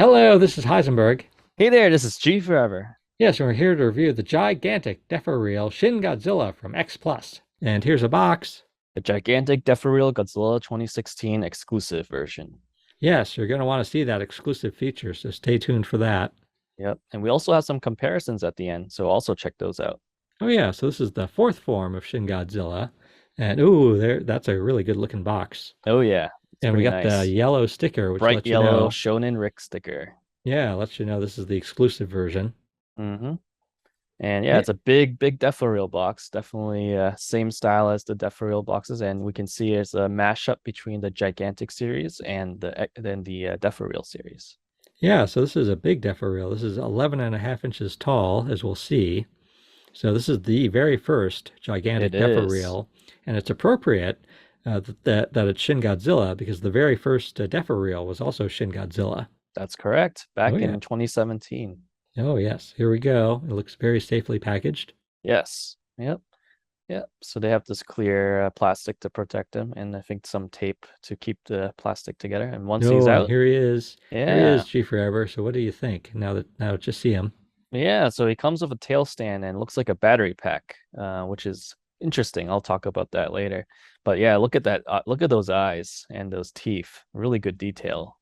Hello, this is Heisenberg. Hey there, this is G Forever. Yes, and we're here to review the gigantic Deforeal Shin Godzilla from X-Plus. And here's a box. The gigantic Deforeal Godzilla 2016 exclusive version. Yes, you're going to want to see that exclusive feature, so stay tuned for that. Yep. And we also have some comparisons at the end, so also check those out. Oh yeah, so this is the fourth form of Shin Godzilla. And ooh, that's a really good looking box. Oh yeah, it's And we pretty got the nice. yellow sticker, which Bright lets you yellow know, Shonen Ric sticker. yeah, lets you know this is the exclusive version. Mm-hmm. And yeah, Yeah, it's a big Deforeal box. Definitely same style as the Deforeal boxes, and we can see it's a mashup between the gigantic series and the Deforeal series. yeah, so this is a big Deforeal. This is 11 and a half inches tall, as we'll see. So this is the very first It gigantic is. Deforeal, and it's appropriate that it's Shin Godzilla because the very first Deforeal was also Shin Godzilla. That's correct. Oh Back yeah. in 2017. Oh yes. Here we go. It looks very safely packaged. Yes. Yep. Yeah, so they have this clear plastic to protect him, and I think some tape to keep the plastic together. And once he's Oh, and out, here he is. Here he is, yeah, G Forever. So what do you think now that you see him? yeah. So he comes with a tail stand and looks like a battery pack, which is interesting. I'll talk about that later. But yeah, look at that. Look at those eyes and those teeth. Really good detail.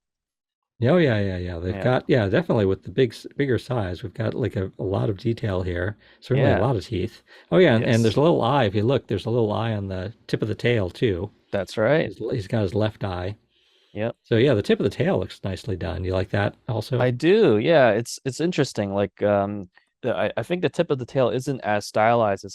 Oh yeah. They've Yeah, got definitely with the bigger size, we've got like a lot of detail here. Certainly a yeah, lot of teeth. Oh yeah, and there's yes, a little eye. If you look, there's a little eye on the tip of the tail too. that's right. He's got his left eye. Yep. So yeah, the tip of the tail looks nicely done. You like that also? I do. Yeah, it's interesting. Like I think the tip of the tail isn't as stylized as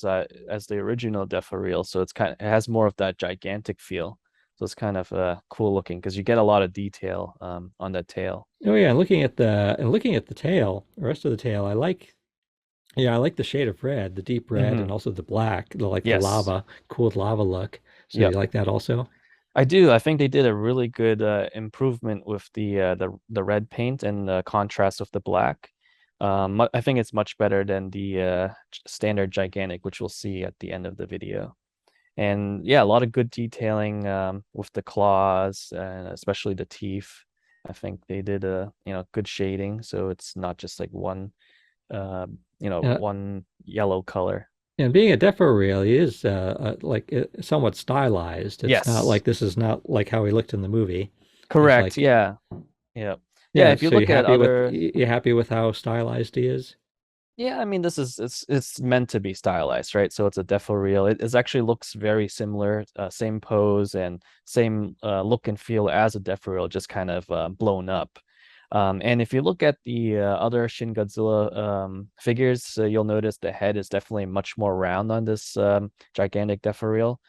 the original Defa so it has more of that gigantic feel. So it's kind of cool looking because you get a lot of detail on that tail. Oh yeah, and looking at the tail, the rest of the tail, I like the shade of red, the deep red, and Hmm. also the black, the Yes. lava, cooled lava look. So you Yep. like that also? I do. I think they did a really good improvement with the red paint and the contrast with the black. I think it's much better than the standard gigantic, which we'll see at the end of the video. And yeah, a lot of good detailing with the claws and especially the teeth. I think they did a good shading, so it's not just like uh, Uh, one yellow color. and being a Defo reel, he is somewhat stylized. It's not Yes, like this is not like how he looked in the movie. He's correct. like, Yeah, yeah, yeah. yeah. If you So look at other, you happy with how stylized he is? yeah, I mean, this is it's meant to be stylized, right? So it's a defo reel. It actually looks very similar, same pose and same look and feel as a defo reel, just kind of blown up. And if you look at the other Shin Godzilla figures, you'll notice the head is definitely much more round on this gigantic defo reel.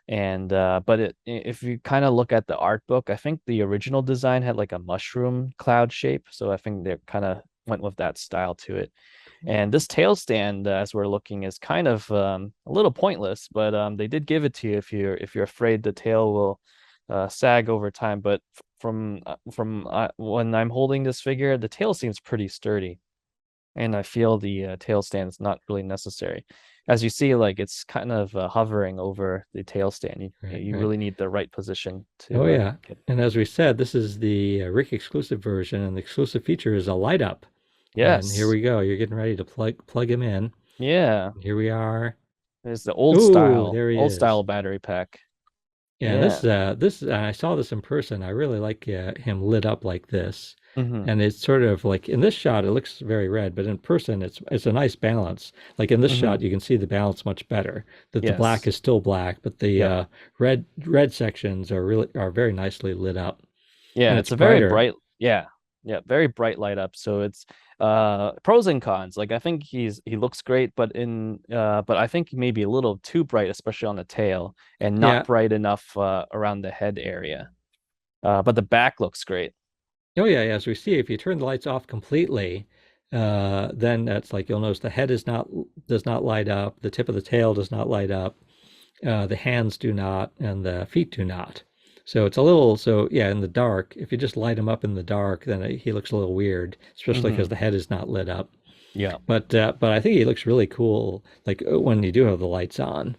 And but if you kind of look at the art book, I think the original design had like a mushroom cloud shape, so I think they kind of went with that style to it. And this tail stand, as we're looking, is kind of a little pointless, but they did give it to you if you're afraid the tail will sag over time. But from when I'm holding this figure, the tail seems pretty sturdy, and I feel the tail stand is not really necessary. As you see, like it's kind of hovering over the tail stand. You Right. really need the right position Oh to yeah. get. And as we said, this is the Rick exclusive version, and the exclusive feature is a light up. And here Yes, we go. You're getting ready to plug him in. yeah. Here we are. There's the Ooh, there he old style is. battery pack. Yeah, Yeah. I saw this in person. I really like him lit up like this. Hmm. And it's sort of like in this shot, it looks very red, but in person, it's a nice balance. Like in this Hmm. shot, you can see the balance much better. That the black Yes. is still black, but the Yep. red sections are very nicely lit up, Yeah, and it's it's a very brighter. bright, yeah, yeah, very bright light up. So it's pros and cons. Like I think he looks great, but I think maybe a little too bright, especially on the tail, and not Yeah. bright enough around the head area. But the back looks great. Oh yeah. As we see, if you turn the lights off completely, then that's like you'll notice the head is not does not light up, the tip of the tail does not light up. The hands do not, and the feet do not. So it's a little, so yeah, in the dark, if you just light him up in the dark, then he looks a little weird, especially because Hmm. the head is not lit up. Yeah. But I think he looks really cool, like when you do have the lights on.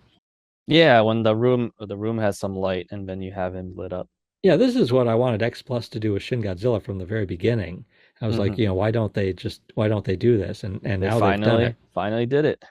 Yeah, when the room has some light and then you have him lit up. Yeah, this is what I wanted X Plus to do with Shin Godzilla from the very beginning. I was like, Hmm. why don't they do this? And They now they've done it. finally did it.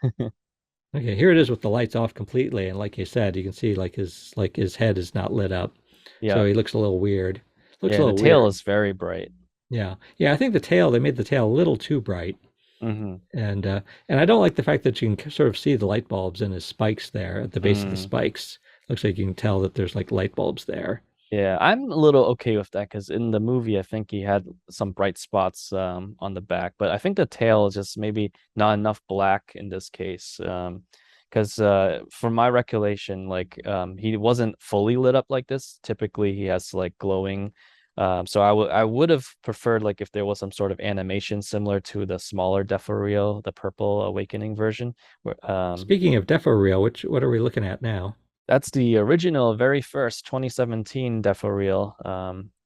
Okay, here it is with the lights off completely, and like you said, you can see like his head is not lit up, Yeah. so he looks a little weird. Looks a Yeah, the little tail weird. is very bright. Yeah, yeah. I think the tail they made the tail a little too bright, Hmm. and uh, and I don't like the fact that you can sort of see the light bulbs in his spikes there at the base of the Mm. spikes. Looks like you can tell that there's like light bulbs there. Yeah, I'm a little okay with that because in the movie, I think he had some bright spots on the back, but I think the tail is just maybe not enough black in this case. Because from my recollection, like he wasn't fully lit up like this. Typically, he has like glowing. So I would have preferred like if there was some sort of animation similar to the smaller Deforeal, the Purple Awakening version. Speaking of Deforeal, which what are we looking at now? That's the original, very first 2017 Defo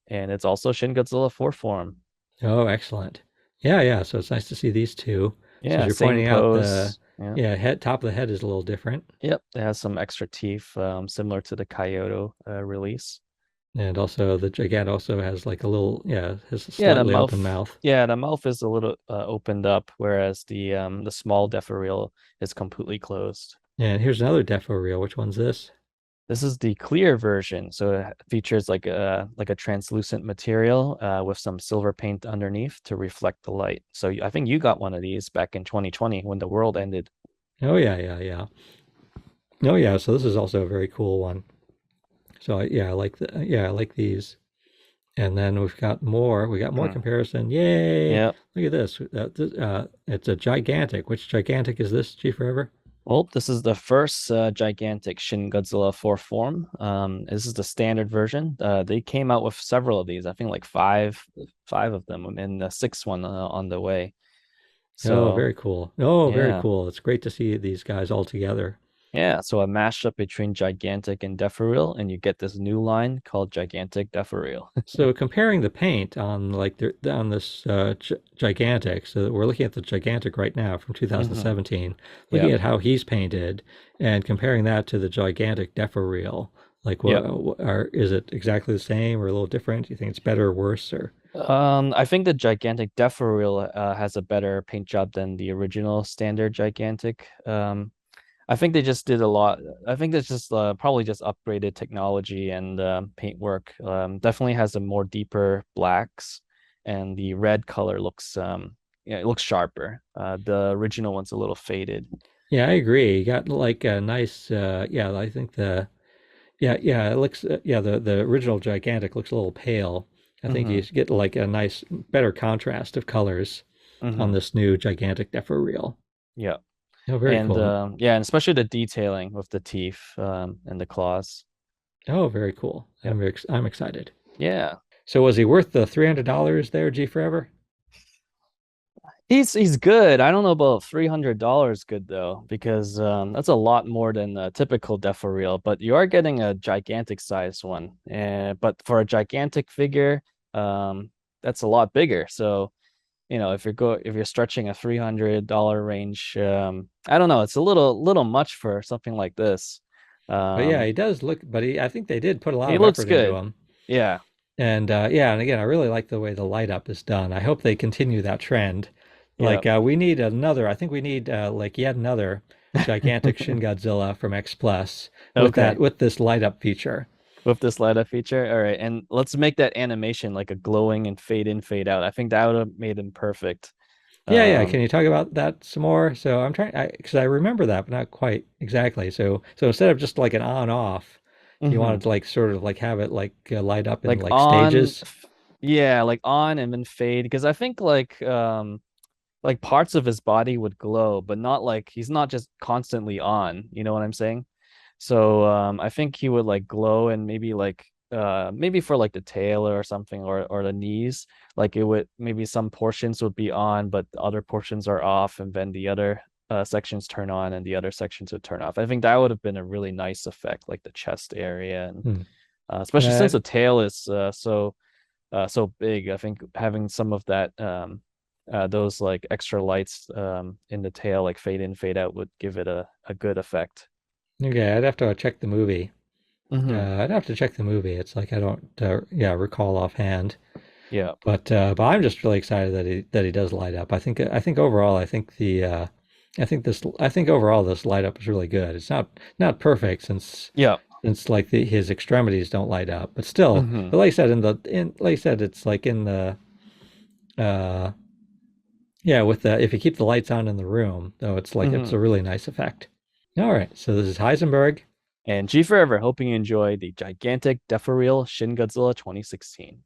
and it's also Shin Godzilla 4 form. Oh, excellent. Yeah, yeah. So it's nice to see these two. So as Yeah, you're same pointing out, the pose. Yeah. yeah head top of the head is a little different, Yep, it has some extra teeth, similar to the Kyoto release. and also the Gigant also has like a little has a Yeah, the slightly open mouth. mouth. Yeah, the mouth is a little opened up, whereas the small Defo is completely closed. And here's another Defo reel. Which one's this? This is the clear version, so it features like a translucent material with some silver paint underneath to reflect the light. So I think you got one of these back in 2020 when the world ended. Oh yeah, yeah, yeah. Oh yeah. So this is also a very cool one. So yeah, I like these. And then we've got more. We got more Hmm. comparison. Yay! Yeah. Look at this. It's a gigantic. Which gigantic is this, G Forever? Well, this is the first gigantic Shin Godzilla 4 form. This is the standard version. They came out with several of these. I think like five of them, and the sixth one on the way. Oh, So very cool. Oh, very yeah. cool. It's great to see these guys all together. Yeah, so a mashup between Gigantic and Deforeal, and you get this new line called Gigantic Deforeal. So comparing the paint on on this gigantic, so we're looking at the gigantic right now from Hmm. 2017, looking Yep. at how he's painted and comparing that to the gigantic Deforeal. Like, Yep. is it exactly the same or a little different? Do you think it's better or worse? Or I think the Gigantic Deforeal has a better paint job than the original standard Gigantic. I think they just did a lot. I think that's just probably just upgraded technology and paint work. Definitely has a more deeper blacks, and the red color looks yeah, it looks sharper. The original one's a little faded. yeah, I agree. You got like a nice, I think it looks, the original gigantic looks a little pale. I think Hmm. you get like a nice, better contrast of colors on Hmm. this new gigantic Defo reel. Yeah, Oh, very and cool. yeah, and especially the detailing with the teeth and the claws. Oh, very cool. Yep. I'm excited. Yeah. So was he worth the $300 there, G Forever? He's good. I don't know about $300 good though, because that's a lot more than a typical Defo reel, but you are getting a gigantic size one. But for a gigantic figure, that's a lot bigger. So, if you're stretching a $300 range, I don't know, it's a little much for something like this. But yeah, Um, he does look, but I think they did put a lot he of looks effort into good. him. Yeah. And and again, I really like the way the light up is done. I hope they continue that trend. Yeah. Like we need another, I think we need like yet another gigantic Shin Godzilla from X Plus Okay. with this light up feature. With this light up feature. All right. And let's make that animation like a glowing and fade in, fade out. I think that would have made him perfect. Yeah, yeah. Can Um, you talk about that some more? So I'm trying, because I remember that, but not quite exactly. So instead of just like an on off, you wanted mhm. to like sort of like have it like light up in Like like stages. yeah, like on and then fade. Because I think like parts of his body would glow, but not like he's not just constantly on. You know what I'm saying? So I think he would like glow and maybe for like the tail or something or the knees, like it would maybe some portions would be on, but the other portions are off, and then the other sections turn on and the other sections would turn off. I think that would have been a really nice effect, like the chest area and Hmm. especially since Uh, the tail is so big. I think having some of that those like extra lights in the tail, like fade in, fade out, would give it a good effect. okay, I'd have to check the movie. Hmm. I'd have to check the movie. It's like I don't, recall offhand. But I'm just really excited that he does light up. I think overall I think overall this light up is really good. It's not perfect Yeah. since like his extremities don't light up, but still, Hmm. but like I said like I said, it's like in the uh yeah, with the if you keep the lights on in the room, though, it's Hmm. a really nice effect. All right, so this is Heisenberg. And G Forever, hoping you enjoy the gigantic Deforeal Shin Godzilla 2016.